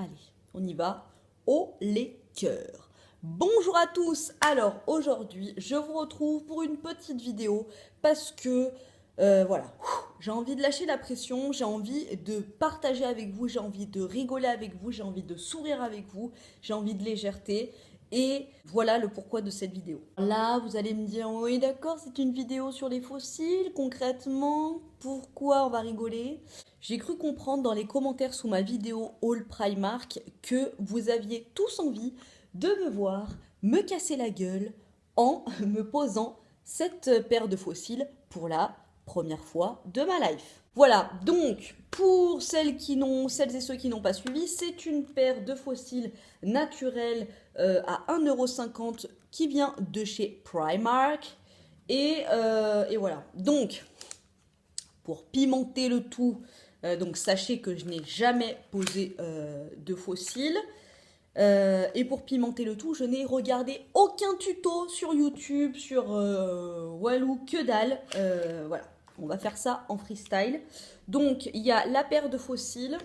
Allez, on y va. Haut les cœurs. Bonjour à tous. Alors aujourd'hui, je vous retrouve pour une petite vidéo parce que voilà, j'ai envie de lâcher la pression, j'ai envie de partager avec vous, j'ai envie de rigoler avec vous, j'ai envie de sourire avec vous, j'ai envie de légèreté. Et voilà le pourquoi de cette vidéo. Là, vous allez me dire, oui d'accord, c'est une vidéo sur les fossiles, concrètement, pourquoi on va rigoler? J'ai cru comprendre dans les commentaires sous ma vidéo Haul Primark que vous aviez tous envie de me voir me casser la gueule en me posant cette paire de fossiles pour la première fois de ma life. Voilà, donc pour celles et ceux qui n'ont pas suivi, c'est une paire de fossiles naturels à 1,50 € qui vient de chez Primark. Et voilà, donc pour pimenter le tout, donc sachez que je n'ai jamais posé de fossiles. Et pour pimenter le tout, je n'ai regardé aucun tuto sur YouTube, sur Walou, que dalle. Voilà, on va faire ça en freestyle. Donc, il y a la paire de fossiles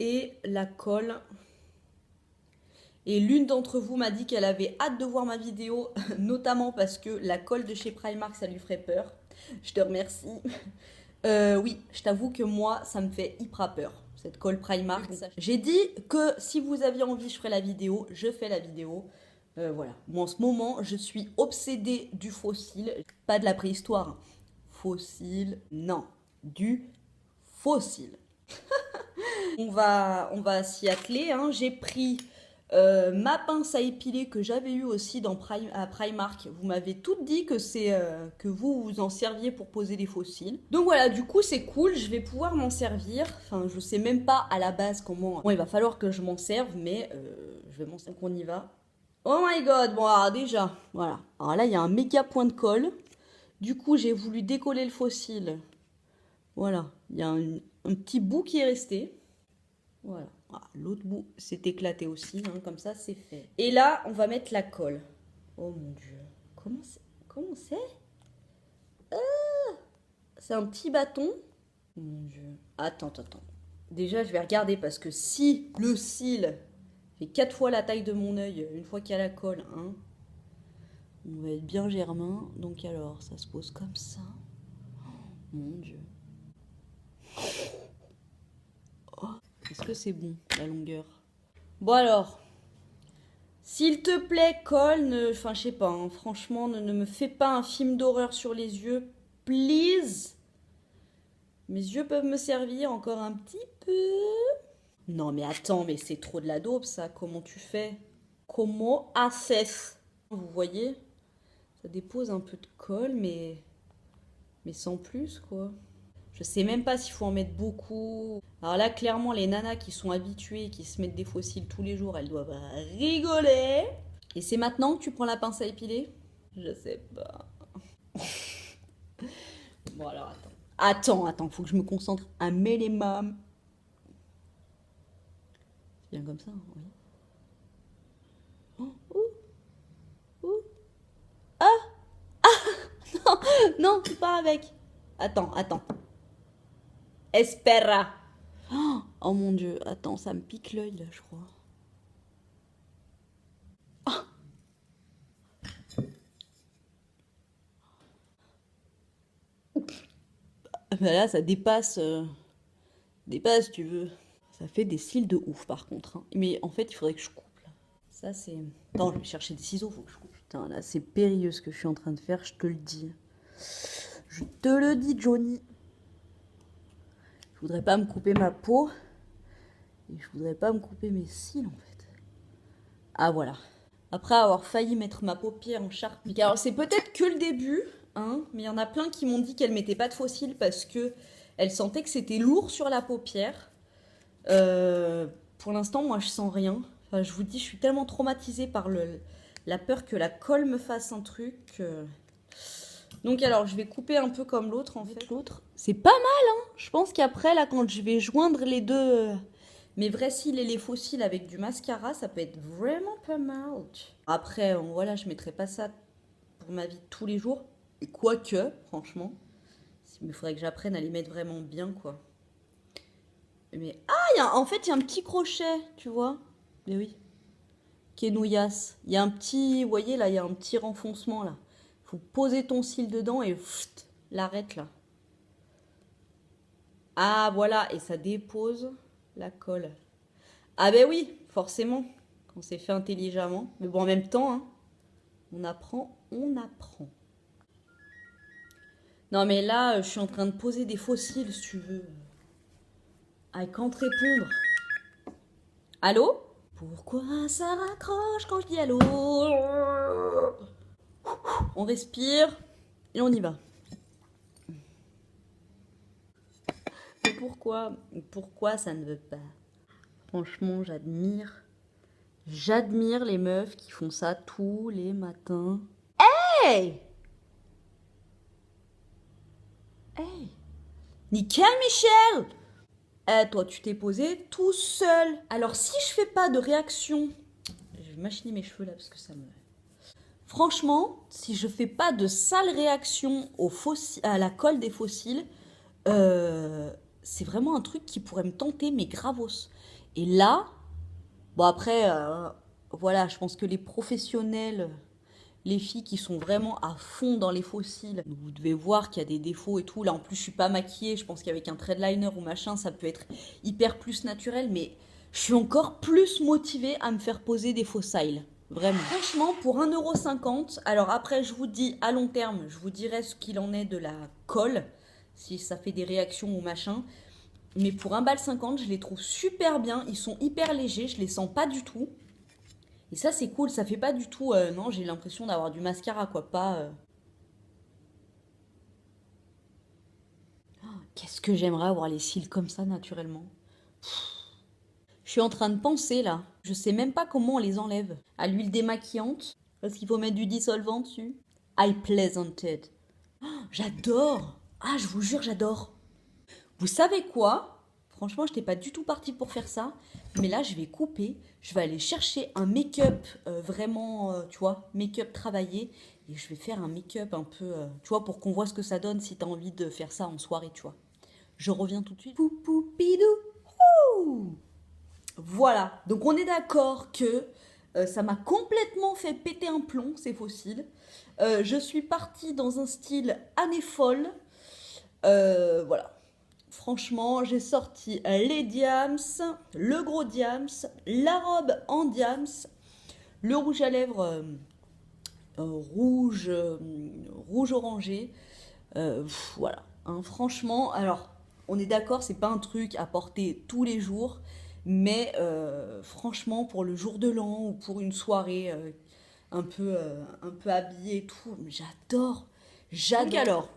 et la colle. Et l'une d'entre vous m'a dit qu'elle avait hâte de voir ma vidéo, notamment parce que la colle de chez Primark, ça lui ferait peur. Je te remercie. Oui, je t'avoue que moi, ça me fait hyper peur, cette colle Primark. J'ai dit que si vous aviez envie, je ferais la vidéo. Je fais la vidéo. Voilà. Moi, en ce moment, je suis obsédée du fossile. Pas de la préhistoire. Fossile, non. Du fossile. On va s'y atteler. Hein. J'ai pris ma pince à épiler que j'avais eue aussi à Primark. Vous m'avez toutes dit que que vous en serviez pour poser des fossiles. Donc voilà, du coup c'est cool, je vais pouvoir m'en servir. Enfin, je sais même pas à la base comment. Bon, il va falloir que je m'en serve, mais je vais m'en servir. Donc on y va. Oh my god, bon alors déjà, voilà. Alors là il y a un méga point de colle. Du coup j'ai voulu décoller le fossile. Voilà, il y a un petit bout qui est resté. Voilà. Ah, l'autre bout s'est éclaté aussi, hein, comme ça c'est fait. Et là, on va mettre la colle. Oh mon dieu. Comment c'est C'est un petit bâton. Oh mon dieu. Attends. Déjà, je vais regarder parce que si le cil fait 4 fois la taille de mon œil, une fois qu'il y a la colle, hein, on va être bien germain. Donc alors, ça se pose comme ça. Oh mon dieu. Oh, est-ce que c'est bon, la longueur? Bon alors, s'il te plaît, colle, enfin je sais pas, hein, franchement, ne me fais pas un film d'horreur sur les yeux, please. Mes yeux peuvent me servir encore un petit peu. Non mais attends, mais c'est trop de la dope ça, comment tu fais? Comment haces? Vous voyez? Ça dépose un peu de colle, mais sans plus quoi. Je sais même pas s'il faut en mettre beaucoup. Alors là, clairement, les nanas qui sont habituées, qui se mettent des fossiles tous les jours, elles doivent rigoler. Et c'est maintenant que tu prends la pince à épiler? Je sais pas. Bon alors attends, faut que je me concentre un minimum. C'est bien comme ça, oui. Oh, ouh. Non, tu pars avec. Attends. Espera. Oh mon dieu, attends, ça me pique l'œil là, je crois. Bah là, ça dépasse, tu veux. Ça fait des cils de ouf par contre. Hein. Mais en fait, il faudrait que je coupe là. Ça, c'est. Attends, je vais chercher des ciseaux, faut que je coupe. Putain, là, c'est périlleux ce que je suis en train de faire, je te le dis. Je te le dis, Johnny. Je voudrais pas me couper ma peau. Et je voudrais pas me couper mes cils en fait. Ah voilà. Après avoir failli mettre ma paupière en charpie. Alors c'est peut-être que le début, hein, mais il y en a plein qui m'ont dit qu'elles mettaient pas de fossiles parce que elles sentaient que c'était lourd sur la paupière. Pour l'instant, moi je sens rien. Enfin, je vous dis, je suis tellement traumatisée par la peur que la colle me fasse un truc. Donc alors, je vais couper un peu comme l'autre en fait. L'autre, c'est pas mal, hein. Je pense qu'après, là, quand je vais joindre les deux, mes vrais cils et les faux cils avec du mascara, ça peut être vraiment pas mal. Après, voilà, je mettrai pas ça pour ma vie de tous les jours. Et quoique, franchement, il faudrait que j'apprenne à les mettre vraiment bien, quoi. Mais en fait, il y a un petit crochet, tu vois. Mais oui. Qui est nouillasse. Il y a un petit, vous voyez là, il y a un petit renfoncement là. Faut poser ton cil dedans et l'arrête là. Ah voilà, et ça dépose la colle. Ah ben oui, forcément, quand c'est fait intelligemment. Mais bon, en même temps, hein, on apprend, on apprend. Non mais là, je suis en train de poser des fossiles, si tu veux. I can't répondre. Allô? Pourquoi ça raccroche quand je dis allô? On respire et on y va. Mais pourquoi ça ne veut pas? Franchement, j'admire les meufs qui font ça tous les matins. Hey! Hey! Nickel, Michel! Toi, tu t'es posé tout seul. Alors, si je fais pas de réaction... Je vais machiner mes cheveux là parce que ça me... Franchement, si je fais pas de sale réaction à la colle des fossiles, c'est vraiment un truc qui pourrait me tenter, mais gravos. Et là, bon après, voilà, je pense que les professionnels, les filles qui sont vraiment à fond dans les fossiles, vous devez voir qu'il y a des défauts et tout. Là, en plus, je suis pas maquillée. Je pense qu'avec un threadliner ou machin, ça peut être hyper plus naturel. Mais je suis encore plus motivée à me faire poser des fossiles. Vraiment. Franchement, pour 1,50 €, alors après, je vous dis à long terme, je vous dirai ce qu'il en est de la colle, si ça fait des réactions ou machin. Mais pour 1,50 €, je les trouve super bien. Ils sont hyper légers, je les sens pas du tout. Et ça, c'est cool, ça fait pas du tout... non, j'ai l'impression d'avoir du mascara, quoi, pas... Qu'est-ce que j'aimerais avoir les cils comme ça, naturellement. Je suis en train de penser, là. Je sais même pas comment on les enlève. À l'huile démaquillante, parce qu'il faut mettre du dissolvant dessus. I pleasanted. J'adore! Ah, je vous jure, j'adore! Vous savez quoi? Franchement, je n'étais pas du tout partie pour faire ça. Mais là, je vais couper. Je vais aller chercher un make-up vraiment, tu vois, make-up travaillé. Et je vais faire un make-up un peu, tu vois, pour qu'on voit ce que ça donne si tu as envie de faire ça en soirée, tu vois. Je reviens tout de suite. Poupou, pidou. Ouh. Voilà. Donc, on est d'accord que ça m'a complètement fait péter un plomb, ces fossiles. Je suis partie dans un style année folle. Voilà. Franchement, j'ai sorti les diams, le gros diams, la robe en diams, le rouge à lèvres rouge orangé. Voilà. Hein, franchement, alors, on est d'accord, c'est pas un truc à porter tous les jours, mais franchement, pour le jour de l'an ou pour une soirée un peu habillée et tout, j'adore. J'adore. Donc alors,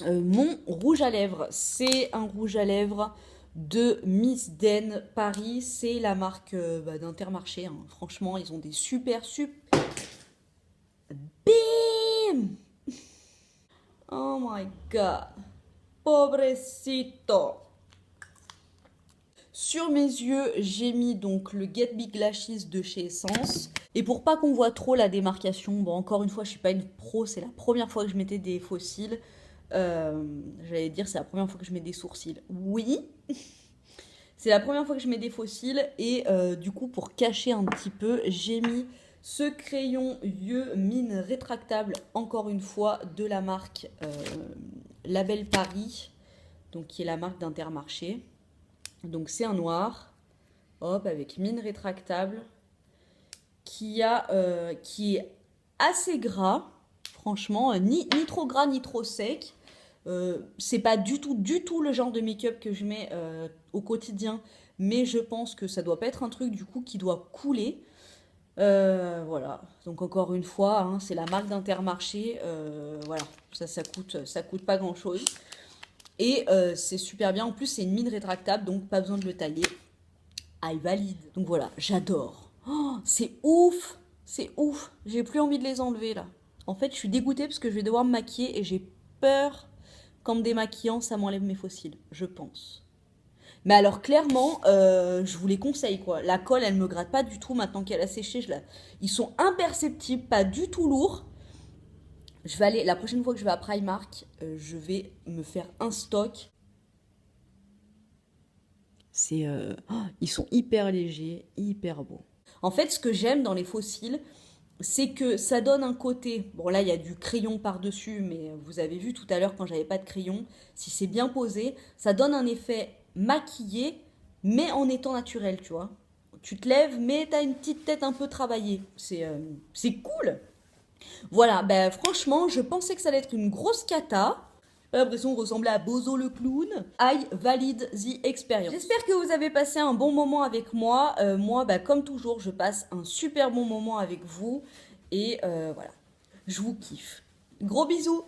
mon rouge à lèvres, c'est un rouge à lèvres de Miss Den Paris. C'est la marque d'Intermarché. Hein. Franchement, ils ont des super. Bim! Oh my god. Pobrecito. Sur mes yeux, j'ai mis donc le Get Big Lashes de chez Essence. Et pour pas qu'on voit trop la démarcation, bon, encore une fois, je suis pas une pro, c'est la première fois que je mettais des faux cils. J'allais dire, c'est la première fois que je mets des sourcils. Oui, c'est la première fois que je mets des faux cils. Et du coup, pour cacher un petit peu, j'ai mis ce crayon yeux mine rétractable, encore une fois, de la marque Label Paris, donc qui est la marque d'Intermarché. Donc c'est un noir, hop, avec mine rétractable, qui est assez gras, franchement, ni trop gras ni trop sec. C'est pas du tout le genre de make-up que je mets au quotidien, mais je pense que ça doit pas être un truc du coup qui doit couler. Voilà, donc encore une fois, hein, c'est la marque d'Intermarché, voilà, ça coûte pas grand chose. Et c'est super bien, en plus c'est une mine rétractable, donc pas besoin de le tailler. I valide. Donc voilà, j'adore. Oh, c'est ouf, j'ai plus envie de les enlever là. En fait, je suis dégoûtée parce que je vais devoir me maquiller et j'ai peur qu'en me démaquillant, ça m'enlève mes fossiles, je pense. Mais alors clairement, je vous les conseille quoi. La colle, elle me gratte pas du tout maintenant qu'elle a séché. Ils sont imperceptibles, pas du tout lourds. Je vais aller, la prochaine fois que je vais à Primark, je vais me faire un stock. Ils sont hyper légers, hyper beaux. En fait, ce que j'aime dans les fossiles, c'est que ça donne un côté. Bon, là, il y a du crayon par-dessus, mais vous avez vu tout à l'heure quand j'avais pas de crayon, si c'est bien posé, ça donne un effet maquillé, mais en étant naturel, tu vois. Tu te lèves, mais t'as une petite tête un peu travaillée. C'est cool. Voilà, ben franchement, je pensais que ça allait être une grosse cata. J'ai l'impression de ressembler à Bozo le clown. I valide the experience. J'espère que vous avez passé un bon moment avec moi. Moi, bah, comme toujours, je passe un super bon moment avec vous. Et voilà, je vous kiffe. Gros bisous.